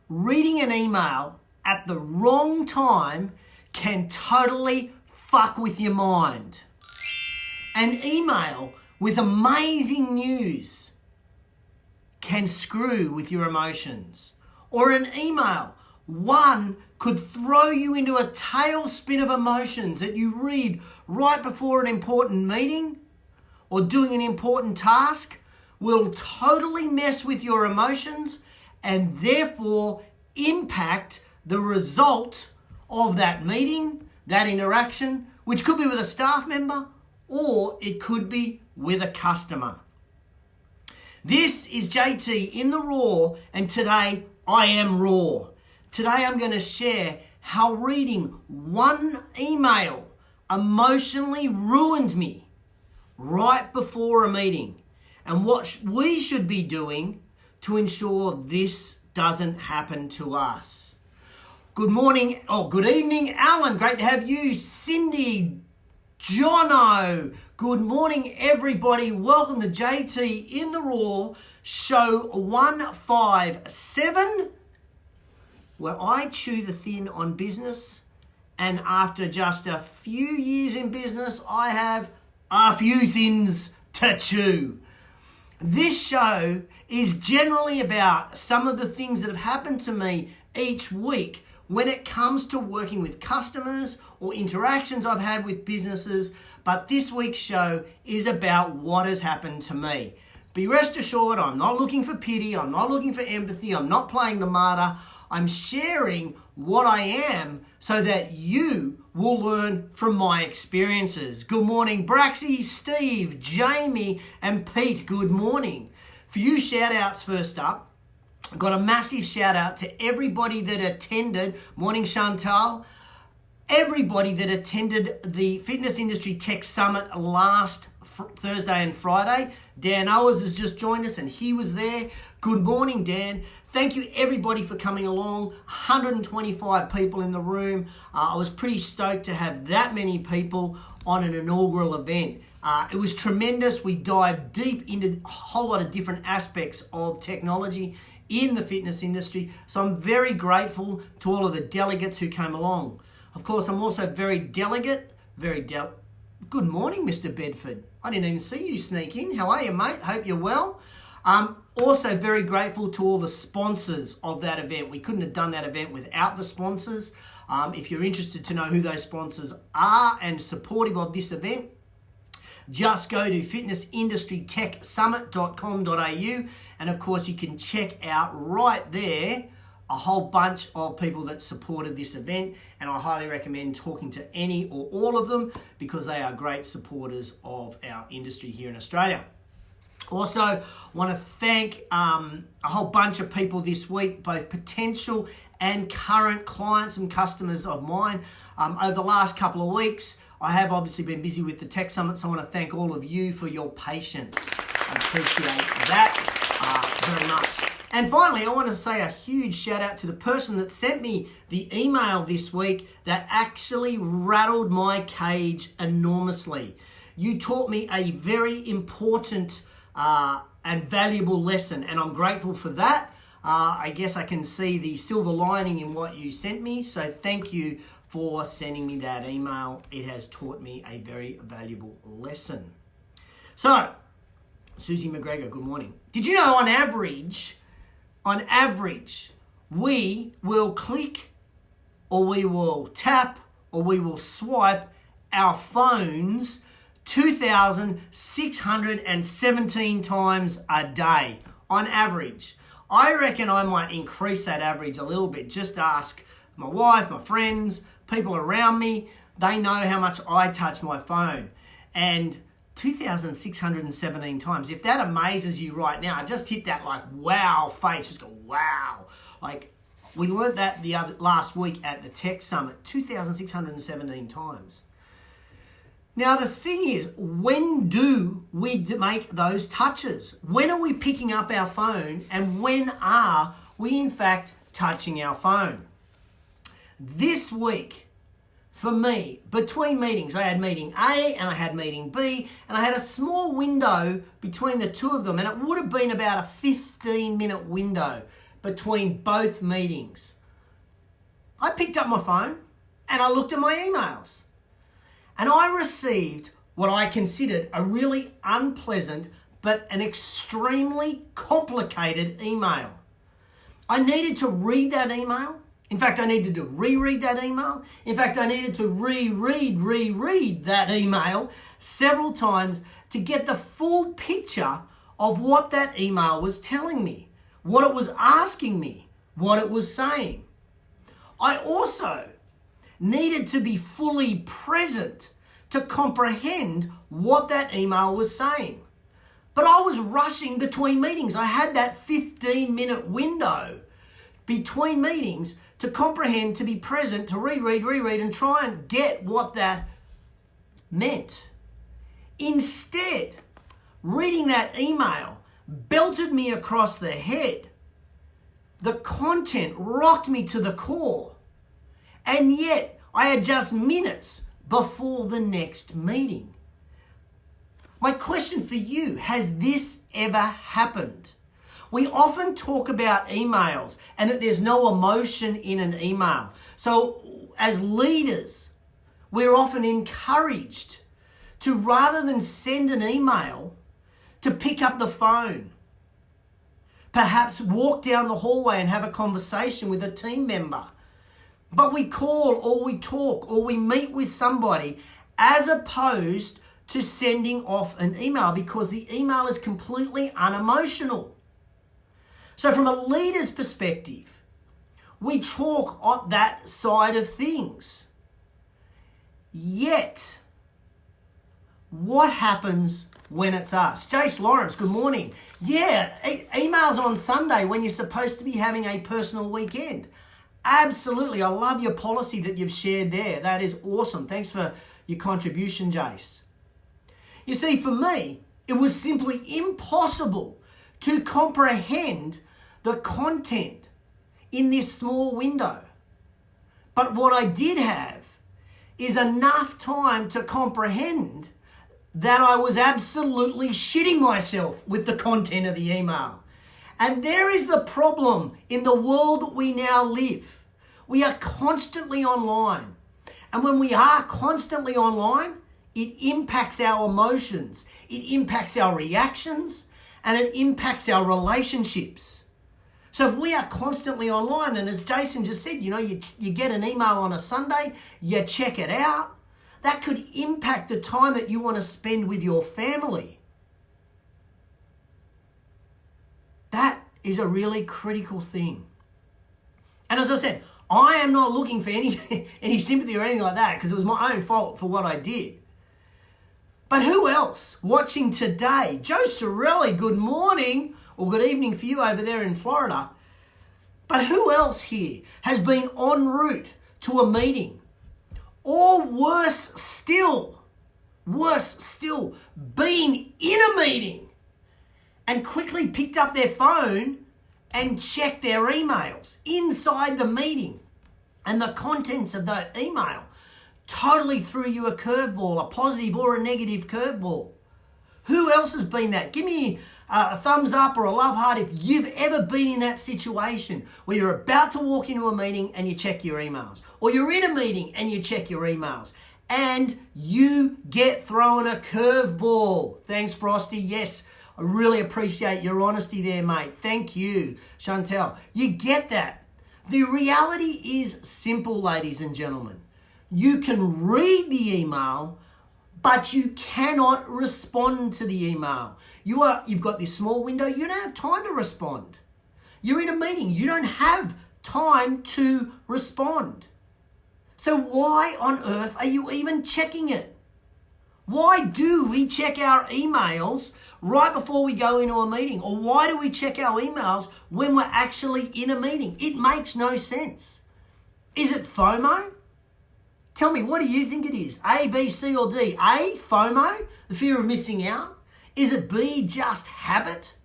reading an email at the wrong time can totally fuck with your mind. An email with amazing news can screw with your emotions. Or an email, one could throw you into a tailspin of emotions that you read right before an important meeting or doing an important task, will totally mess with your emotions and therefore impact the result of that meeting, that interaction, which could be with a staff member or it could be with a customer. This is JT in the Raw, and today I am raw. Today I'm going to share how reading one email emotionally ruined me right before a meeting and what we should be doing to ensure this doesn't happen to us. Good morning, good evening, Alan. Great to have you. Cindy, Jono. Good morning, everybody. Welcome to JT in the Raw, show 157, where I chew the thin on business. And after just a few years in business, I have a few thins to chew. This show is generally about some of the things that have happened to me each week when it comes to working with customers or interactions I've had with businesses. But this week's show is about what has happened to me. Be rest assured, I'm not looking for pity. I'm not looking for empathy. I'm not playing the martyr. I'm sharing what I am so that you will learn from my experiences. Good morning, Braxy, Steve, Jamie, and Pete. Good morning. Few shout outs first up. I've got a massive shout out to everybody that attended. Morning, Chantal. Everybody that attended the Fitness Industry Tech Summit last Thursday and Friday. Dan Owers has just joined us and he was there. Good morning, Dan. Thank you everybody for coming along. 125 people in the room. I was pretty stoked to have that many people on an inaugural event. It was tremendous. We dived deep into a whole lot of different aspects of technology in the fitness industry. So I'm very grateful to all of the delegates who came along. Of course, I'm also good morning, Mr. Bedford. I didn't even see you sneak in. How are you, mate? Hope you're well. Also very grateful to all the sponsors of that event. We couldn't have done that event without the sponsors. If you're interested to know who those sponsors are and supportive of this event, just go to fitnessindustrytechsummit.com.au, and of course you can check out right there a whole bunch of people that supported this event, and I highly recommend talking to any or all of them because they are great supporters of our industry here in Australia. Also, want to thank a whole bunch of people this week, both potential and current clients and customers of mine. Over the last couple of weeks, I have obviously been busy with the Tech Summit, so I want to thank all of you for your patience. I appreciate that very much. And finally, I want to say a huge shout out to the person that sent me the email this week that actually rattled my cage enormously. You taught me a very important and valuable lesson, and I'm grateful for that. I guess I can see the silver lining in what you sent me, so thank you for sending me that email. It has taught me a very valuable lesson. So, Susie McGregor, good morning. Did you know on average, we will click or we will tap or we will swipe our phones 2,617 times a day on average. I reckon I might increase that average a little bit. Just ask my wife, my friends, people around me. They know how much I touch my phone. And 2,617 times. If that amazes you right now, just hit that like wow face. Just go wow. Like we learned that last week at the Tech Summit, 2,617 times. Now the thing is, when do we make those touches? When are we picking up our phone and when are we in fact touching our phone? This week, for me, between meetings, I had meeting A and I had meeting B, and I had a small window between the two of them, and it would have been about a 15-minute window between both meetings. I picked up my phone and I looked at my emails. And I received what I considered a really unpleasant but an extremely complicated email. I needed to read that email. In fact, I needed to reread that email. In fact, I needed to reread that email several times to get the full picture of what that email was telling me, what it was asking me, what it was saying. I also needed to be fully present to comprehend what that email was saying. But I was rushing between meetings. I had that 15-minute window between meetings to comprehend, to be present, to reread, and try and get what that meant. Instead, reading that email belted me across the head. The content rocked me to the core. And yet, I had just minutes before the next meeting. My question for you, has this ever happened? We often talk about emails and that there's no emotion in an email. So as leaders, we're often encouraged to, rather than send an email, to pick up the phone. Perhaps walk down the hallway and have a conversation with a team member. But we call or we talk or we meet with somebody as opposed to sending off an email, because the email is completely unemotional. So from a leader's perspective, we talk on that side of things. Yet, what happens when it's us? Jace Lawrence, good morning. Yeah, emails on Sunday when you're supposed to be having a personal weekend. Absolutely. I love your policy that you've shared there. That is awesome. Thanks for your contribution, Jace. You see, for me, it was simply impossible to comprehend the content in this small window. But what I did have is enough time to comprehend that I was absolutely shitting myself with the content of the email. And there is the problem in the world that we now live. We are constantly online. And when we are constantly online, it impacts our emotions, it impacts our reactions, and it impacts our relationships. So if we are constantly online, and as Jason just said, you get an email on a Sunday, you check it out, that could impact the time that you want to spend with your family. That is a really critical thing. And as I said, I am not looking for any sympathy or anything like that, because it was my own fault for what I did. But who else watching today? Joe Sorelli, good morning, or good evening for you over there in Florida. But who else here has been en route to a meeting? Or worse still, been in a meeting and quickly picked up their phone and checked their emails inside the meeting, and the contents of that email totally threw you a curveball, a positive or a negative curveball. Who else has been that? Give me a thumbs up or a love heart if you've ever been in that situation where you're about to walk into a meeting and you check your emails, or you're in a meeting and you check your emails and you get thrown a curveball. Thanks, Frosty. Yes, I really appreciate your honesty there, mate. Thank you, Chantel. You get that. The reality is simple, ladies and gentlemen. You can read the email, but you cannot respond to the email. You've got this small window, you don't have time to respond. You're in a meeting, you don't have time to respond. So why on earth are you even checking it? Why do we check our emails right before we go into a meeting? Or why do we check our emails when we're actually in a meeting? It makes no sense. Is it FOMO? Tell me, what do you think it is? A, B, C, or D? A, FOMO, the fear of missing out? Is it B, just habit?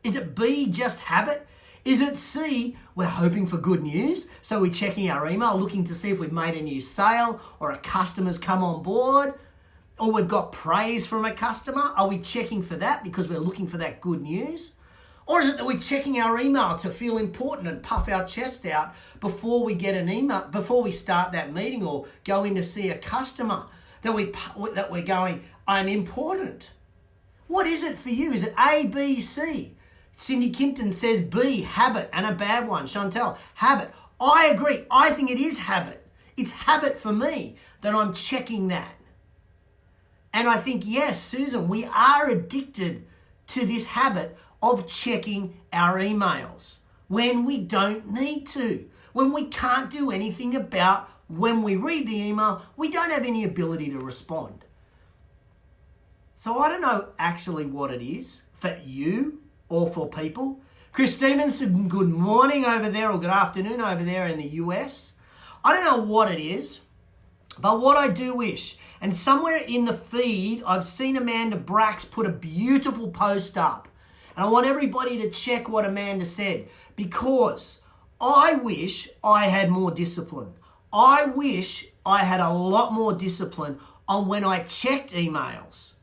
Is it B, just habit? Is it C, we're hoping for good news, so we're checking our email, looking to see if we've made a new sale or a customer's come on board, or we've got praise from a customer? Are we checking for that because we're looking for that good news? Or is it that we're checking our email to feel important and puff our chest out before we get an email, before we start that meeting or go in to see a customer, that we're going, I'm important? What is it for you? Is it A, B, C? Cindy Kimpton says B, habit, and a bad one. Chantel, habit. I agree. I think it is habit. It's habit for me that I'm checking that. And I think, yes, Susan, we are addicted to this habit of checking our emails when we don't need to, when we can't do anything about when we read the email, we don't have any ability to respond. So I don't know actually what it is for you or for people. Chris Stevenson, good morning over there, or good afternoon over there in the US. I don't know what it is, but what I do wish, and somewhere in the feed, I've seen Amanda Brax put a beautiful post up. And I want everybody to check what Amanda said, because I wish I had more discipline. I wish I had a lot more discipline on when I checked emails.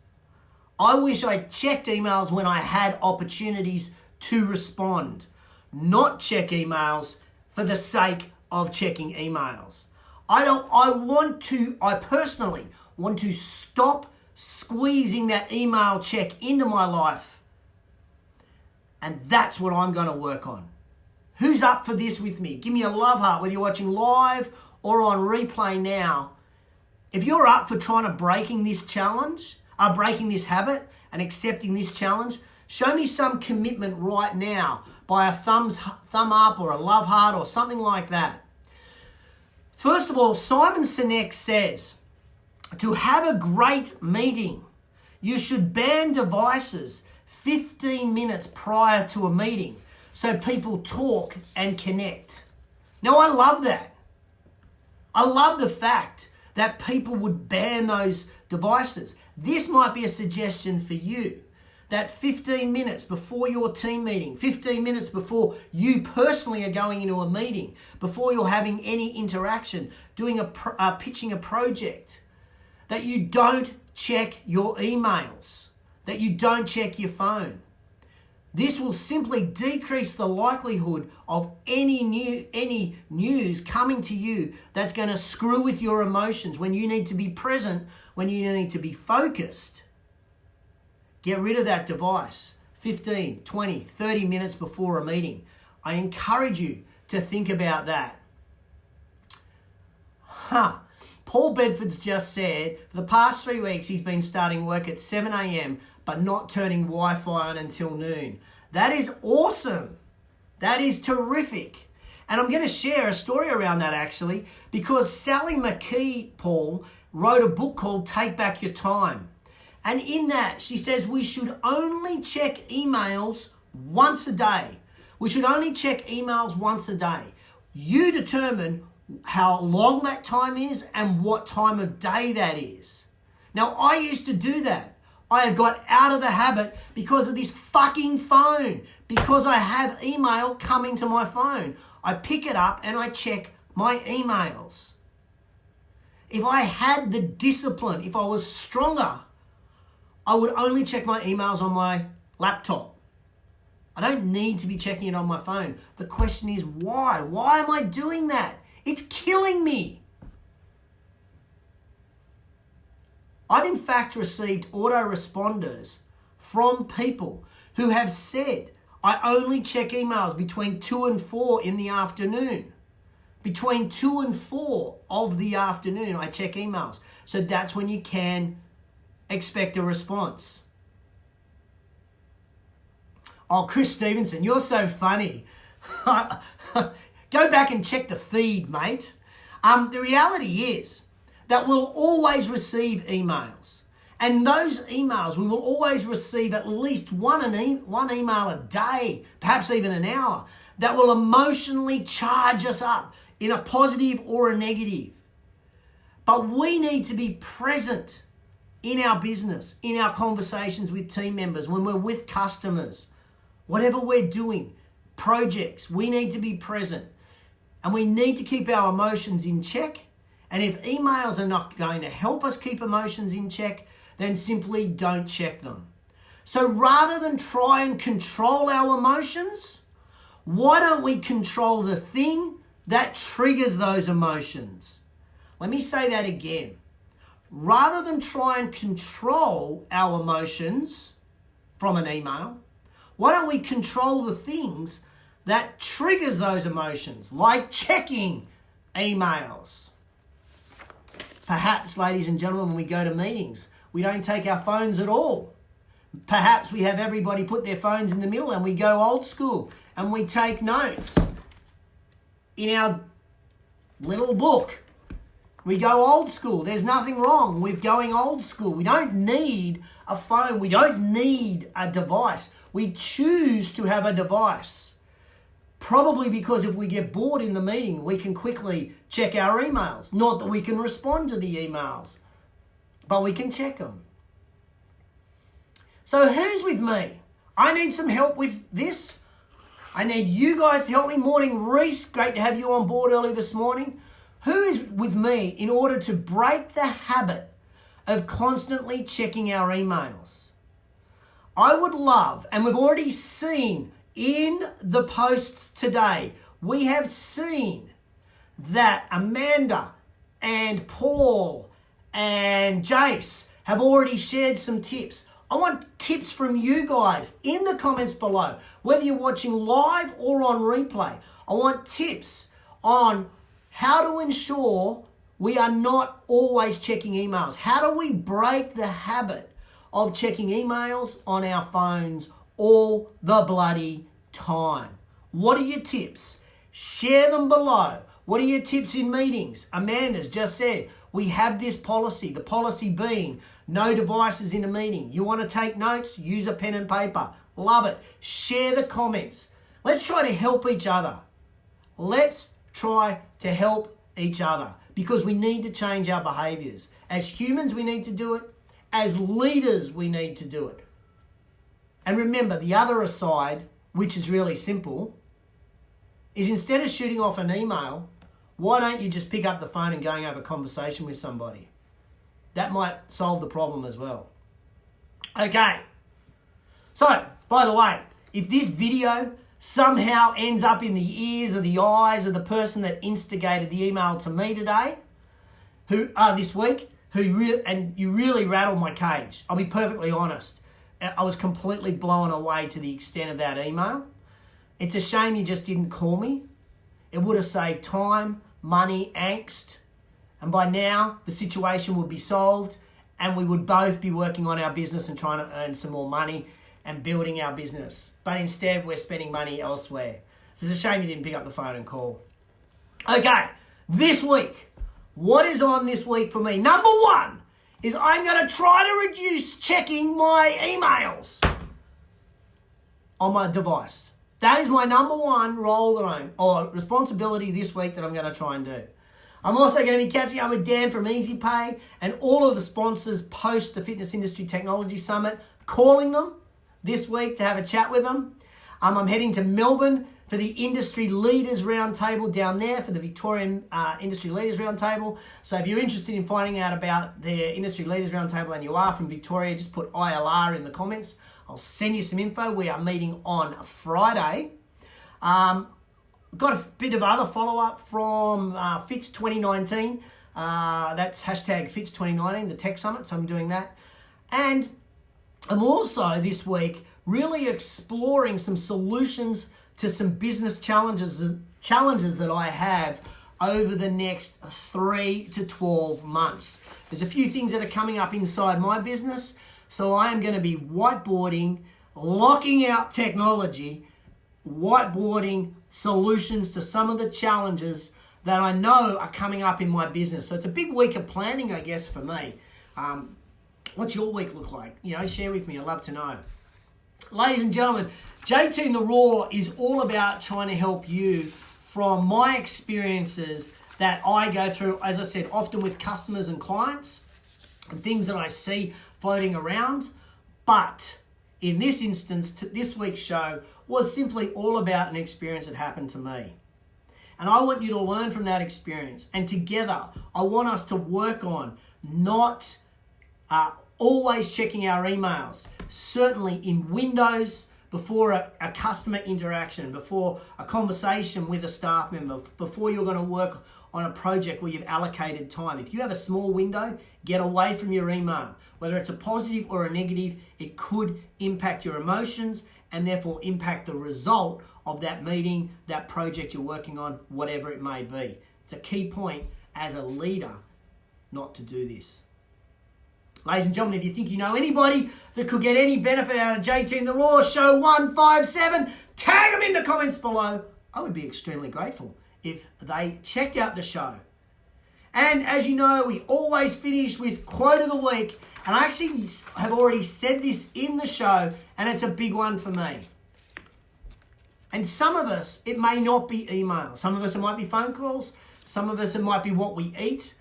I wish I checked emails when I had opportunities to respond, not check emails for the sake of checking emails. I personally want to stop squeezing that email check into my life. And that's what I'm going to work on. Who's up for this with me? Give me a love heart, whether you're watching live or on replay now. If you're up for trying to breaking this habit and accepting this challenge, show me some commitment right now by a thumb up or a love heart or something like that. First of all, Simon Sinek says, to have a great meeting, you should ban devices 15 minutes prior to a meeting so people talk and connect. Now, I love that. I love the fact that people would ban those devices. This might be a suggestion for you, that 15 minutes before your team meeting, 15 minutes before you personally are going into a meeting, before you're having any interaction, doing pitching a project, that you don't check your emails, that you don't check your phone. This will simply decrease the likelihood of any news coming to you that's going to screw with your emotions when you need to be present, when you need to be focused. Get rid of that device 15, 20, 30 minutes before a meeting. I encourage you to think about that. Paul Bedford's just said, for the past 3 weeks, he's been starting work at 7 a.m., but not turning Wi-Fi on until noon. That is awesome. That is terrific. And I'm going to share a story around that actually, because Sally McKee, Paul, wrote a book called Take Back Your Time. And in that, she says we should only check emails once a day. We should only check emails once a day. You determine how long that time is and what time of day that is. Now, I used to do that. I have got out of the habit because of this fucking phone, because I have email coming to my phone. I pick it up and I check my emails. If I had the discipline, if I was stronger, I would only check my emails on my laptop. I don't need to be checking it on my phone. The question is why? Why am I doing that? It's killing me. I've in fact received autoresponders from people who have said, I only check emails between 2 and 4 in the afternoon. Between 2 and 4 of the afternoon, I check emails. So that's when you can expect a response. Oh, Chris Stevenson, you're so funny. Go back and check the feed, mate. The reality is that we'll always receive emails. And those emails, we will always receive at least one email a day, perhaps even an hour, that will emotionally charge us up in a positive or a negative. But we need to be present in our business, in our conversations with team members, when we're with customers, whatever we're doing, projects, we need to be present. And we need to keep our emotions in check. And if emails are not going to help us keep emotions in check, then simply don't check them. So rather than try and control our emotions, why don't we control the thing that triggers those emotions? Let me say that again. Rather than try and control our emotions from an email, why don't we control the things that triggers those emotions, like checking emails? Perhaps, ladies and gentlemen, when we go to meetings, we don't take our phones at all. Perhaps we have everybody put their phones in the middle and we go old school and we take notes in our little book. We go old school. There's nothing wrong with going old school. We don't need a phone. We don't need a device. We choose to have a device. Probably because if we get bored in the meeting, we can quickly check our emails. Not that we can respond to the emails, but we can check them. So who's with me? I need some help with this. I need you guys to help me. Morning, Reese. Great to have you on board early this morning. Who is with me in order to break the habit of constantly checking our emails? I would love, and we've already seen in the posts today, we have seen that Amanda and Paul and Jace have already shared some tips. I want tips from you guys in the comments below, whether you're watching live or on replay. I want tips on how to ensure we are not always checking emails. How do we break the habit of checking emails on our phones all the bloody time? What are your tips? Share them below. What are your tips in meetings? Amanda's just said, we have this policy. The policy being no devices in a meeting. You want to take notes? Use a pen and paper. Love it. Share the comments. Let's try to help each other. Let's try to help each other because we need to change our behaviors. As humans, we need to do it. As leaders, we need to do it. And remember, the other side, which is really simple, is instead of shooting off an email, why don't you just pick up the phone and go and have a conversation with somebody? That might solve the problem as well. Okay. So, by the way, if this video somehow ends up in the ears or the eyes of the person that instigated the email to me today, this week, and you really rattled my cage. I'll be perfectly honest. I was completely blown away to the extent of that email. It's a shame you just didn't call me. It would have saved time, money, angst, and by now the situation would be solved and we would both be working on our business and trying to earn some more money and building our business. But instead, we're spending money elsewhere. So it's a shame you didn't pick up the phone and call. Okay, this week, what is on this week for me? Number one is I'm going to try to reduce checking my emails on my device. That is my number one role or responsibility this week that I'm going to try and do. I'm also going to be catching up with Dan from EasyPay and all of the sponsors post the Fitness Industry Technology Summit, calling them this week to have a chat with them. I'm heading to Melbourne for the Industry Leaders Roundtable down there, for the Victorian Industry Leaders Roundtable. So if you're interested in finding out about the Industry Leaders Roundtable and you are from Victoria, just put ILR in the comments. I'll send you some info. We are meeting on Friday. Got a bit of other follow-up from FITS 2019. That's hashtag FITS 2019, the tech summit, so I'm doing that. And I'm also this week really exploring some solutions to some business challenges that I have over the next 3 to 12 months. There's a few things that are coming up inside my business, so I am going to be whiteboarding, locking out technology, whiteboarding solutions to some of the challenges that I know are coming up in my business. So it's a big week of planning, I guess, for me. What's your week look like? Share with me. I'd love to know. Ladies and gentlemen, JT in the Raw is all about trying to help you from my experiences that I go through, as I said, often with customers and clients and things that I see floating around. But in this instance, this week's show was simply all about an experience that happened to me. And I want you to learn from that experience. And together, I want us to work on not always checking our emails. certainly in windows, before a customer interaction, before a conversation with a staff member, before you're going to work on a project where you've allocated time. If you have a small window, get away from your email. Whether it's a positive or a negative, it could impact your emotions and therefore impact the result of that meeting, that project you're working on, whatever it may be. It's a key point as a leader not to do this. Ladies and gentlemen, if you think you know anybody that could get any benefit out of JT and the Raw Show 157, tag them in the comments below. I would be extremely grateful if they checked out the show. And as you know, we always finish with quote of the week. And I actually have already said this in the show, and it's a big one for me. And some of us, it may not be email. Some of us, it might be phone calls. Some of us, it might be what we eat.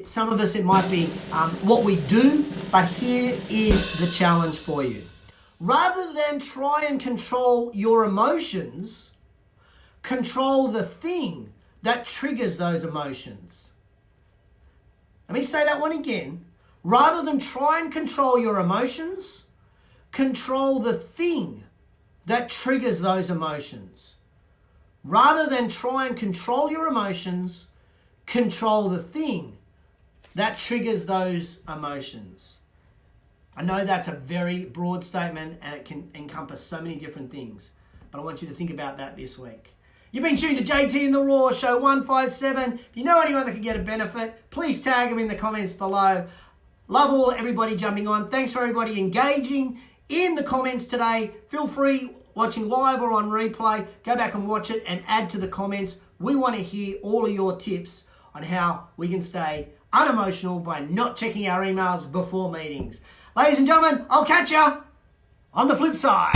Some of us, it might be what we do, but here is the challenge for you. Rather than try and control your emotions, control the thing that triggers those emotions. Let me say that one again. Rather than try and control your emotions, control the thing that triggers those emotions. Rather than try and control your emotions, control the thing that triggers those emotions. I know that's a very broad statement and it can encompass so many different things, but I want you to think about that this week. You've been tuned to JT and the Raw Show 157. If you know anyone that could get a benefit, please tag them in the comments below. Love everybody jumping on. Thanks for everybody engaging in the comments today. Feel free, watching live or on replay, go back and watch it and add to the comments. We want to hear all of your tips on how we can stay unemotional by not checking our emails before meetings. Ladies and gentlemen, I'll catch you on the flip side.